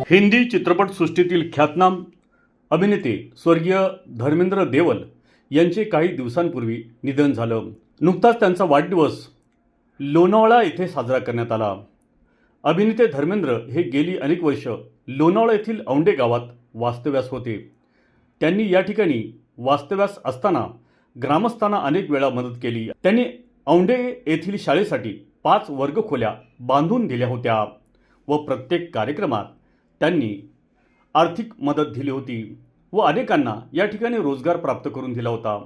हिंदी चित्रपटसृष्टीतील ख्यातनाम अभिनेते स्वर्गीय धर्मेंद्र देवल यांचे काही दिवसांपूर्वी निधन झालं। नुकताच त्यांचा वाढदिवस लोणावळा येथे साजरा करण्यात आला। अभिनेते धर्मेंद्र हे गेली अनेक वर्ष लोणावळा येथील औंढे गावात वास्तव्यास होते। त्यांनी या ठिकाणी वास्तव्यास असताना ग्रामस्थांना अनेक वेळा मदत केली। त्यांनी औंढे येथील शाळेसाठी 5 वर्गखोल्या बांधून दिल्या होत्या व प्रत्येक कार्यक्रमात त्यांनी आर्थिक मदत दिली होती व अनेकांना या ठिकाणी रोजगार प्राप्त करून दिला होता।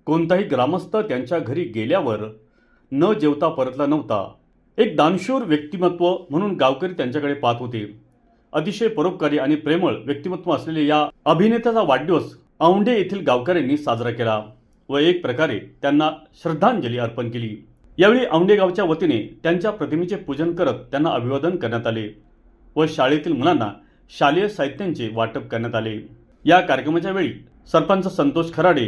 कोणताही ग्रामस्थ त्यांच्या घरी गेल्यावर न जेवता परतला नव्हता। एक दानशूर व्यक्तिमत्व म्हणून गावकरी त्यांच्याकडे पाहत होते। अतिशय परोपकारी आणि प्रेमळ व्यक्तिमत्व असलेले या अभिनेत्याचा वाढदिवस औंढे येथील गावकऱ्यांनी साजरा केला व एक प्रकारे त्यांना श्रद्धांजली अर्पण केली। यावेळी औंढे गावच्या वतीने त्यांच्या प्रतिमेचे पूजन करत त्यांना अभिवादन करण्यात आले व शाळेतील मुलांना शालेय साहित्यांचे वाटप करण्यात आले। या कार्यक्रमाच्या वेळी सरपंच संतोष खराडे,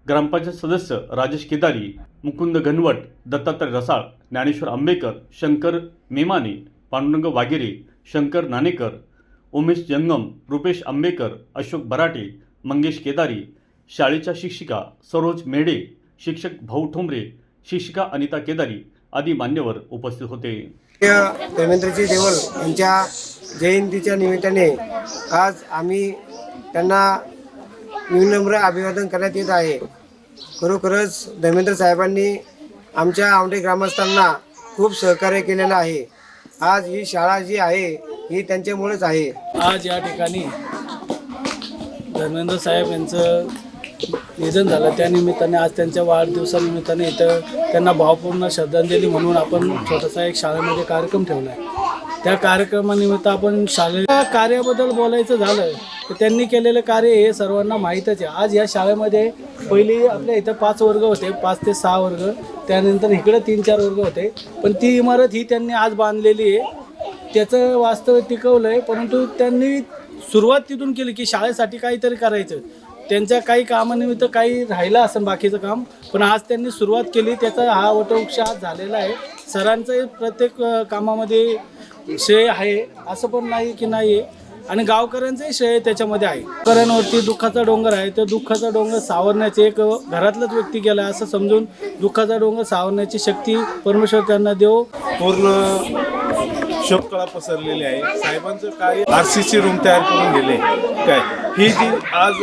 ग्रामपंचायत सदस्य राजेश केदारी, मुकुंद घनवट, दत्तात्रय रसाळ, ज्ञानेश्वर आंबेकर, शंकर मेमाने, पांडुरंग वाघेरे, शंकर नाणेकर, उमेश जंगम, रुपेश आंबेकर, अशोक बराटे, मंगेश केदारी, शाळेच्या शिक्षिका सरोज मेढे, शिक्षक भाऊ ठोंबरे, शिक्षिका अनिता केदारी आदी मान्यवर उपस्थित होते। धर्मेंद्रजी देवल यांच्या जयंतीच्या निमित्ताने आज आम्ही त्यांना विनम्र अभिवादन करण्यात येत आहे। खरोखरच धर्मेंद्र साहेबांनी आमच्या औंढे ग्रामस्थांना खूप सहकार्य केलेलं आहे। आज ही शाळा जी आहे ही त्यांच्यामुळेच आहे। आज या ठिकाणी धर्मेंद्र साहेब यांचं निधन झालं, त्यानिमित्ताने आज त्यांच्या वाढदिवसानिमित्ताने इथं त्यांना भावपूर्ण श्रद्धांजली म्हणून आपण छोटासा एक शाळेमध्ये कार्यक्रम ठेवला आहे। त्या कार्यक्रमानिमित्त आपण शाळेच्या कार्याबद्दल बोलायचं झालं तर त्यांनी केलेलं कार्य हे सर्वांना माहीतच आहे। आज या शाळेमध्ये पहिली आपल्या इथं 5 वर्ग होते, 5 ते 6 वर्ग, त्यानंतर इकडे 3-4 वर्ग होते, पण ती इमारत ही त्यांनी आज बांधलेली आहे। त्याचं वास्तव टिकवलं आहे, परंतु त्यांनी सुरुवात तिथून केली की शाळेसाठी काहीतरी करायचं। त्यांच्या काही कामानिमित्त काही राहिलं असं बाकीचं काम, पण आज त्यांनी सुरुवात केली, त्याचा हा वटवृक्ष आज झालेला आहे। सरांचं प्रत्येक कामामध्ये श्रेय आहे असं पण नाही की नाही आहे, आणि गावकऱ्यांचंही श्रेय त्याच्यामध्ये आहे। गावकऱ्यांवरती दुःखाचा डोंगर आहे, तर दुःखाचा डोंगर सावरण्याचे एक घरातलाच व्यक्ती गेला असं समजून दुःखाचा डोंगर सावरण्याची शक्ती परमेश्वर त्यांना देव। पूर्ण शोककळा पसरलेली आहे। साहेबांचं कार्य RCC रूम तयार करून दिले काय, ही जी आज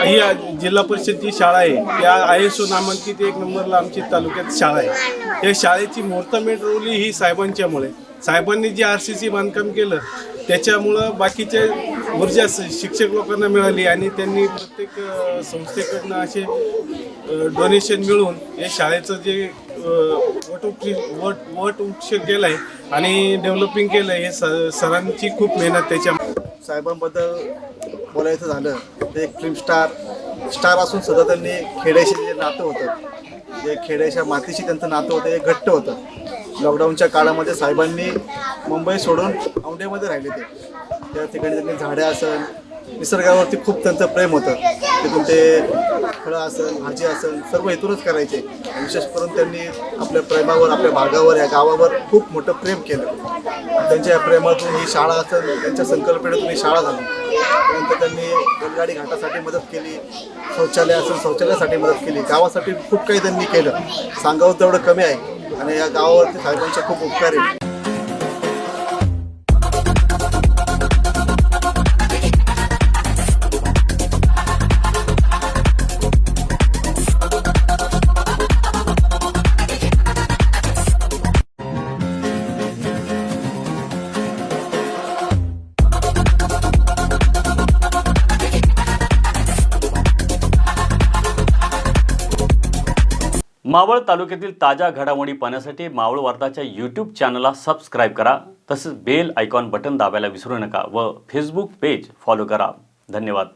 ही जिल्हा परिषदची शाळा आहे, त्या ISO नामांकित 1 नंबरला आमची तालुक्यात शाळा आहे। या शाळेची मुहूर्तमेढ रोवली ही साहेबांच्यामुळे। साहेबांनी जे RCC बांधकाम केलं त्याच्यामुळं बाकीच्या ऊर्जा शिक्षक लोकांना मिळाली आणि त्यांनी प्रत्येक संस्थेकडनं असे डोनेशन मिळून या शाळेचं जे वटवृक्ष केलं आहे आणि डेव्हलपिंग केलं आहे, हे सरांची खूप मेहनत त्याच्या। साहेबांबद्दल बोलायचं झालं तर एक फिल्म स्टार असून सुद्धा त्यांनी खेड्याशी जे नातं होतं, जे खेड्याच्या मातीशी त्यांचं नातं होतं, हे घट्ट होतं। लॉकडाऊनच्या काळामध्ये साहेबांनी मुंबई सोडून औंढेमध्ये राहिले त्या ठिकाणी त्यांनी झाडे असेल, निसर्गावरती खूप त्यांचं प्रेम होतं। तिथून ते फळं असेल, भाजी असेल, सर्व इथूनच करायचे। विशेष करून त्यांनी आपल्या प्रेमावर, आपल्या भागावर, या गावावर खूप मोठं प्रेम केलं। त्यांच्या प्रेमातून ही शाळा असेल, त्यांच्या संकल्पनेतून ही शाळा झाली। त्यानंतर त्यांनी बैलगाडी घाटासाठी मदत केली, शौचालय असेल शौचालयासाठी मदत केली, गावासाठी खूप काही त्यांनी केलं। सांगावं तेवढं कमी आहे आणि या गावावरती साहेबांचे खूप उपकार आहे। मावळ तालुक्यातील ताज्या घडामोडी पाहण्यासाठी मावळ वार्ताच्या YouTube चॅनलला सबस्क्राईब करा, तसेच बेल आयकॉन बटन दाबायला विसरू नका व फेसबुक पेज फॉलो करा। धन्यवाद।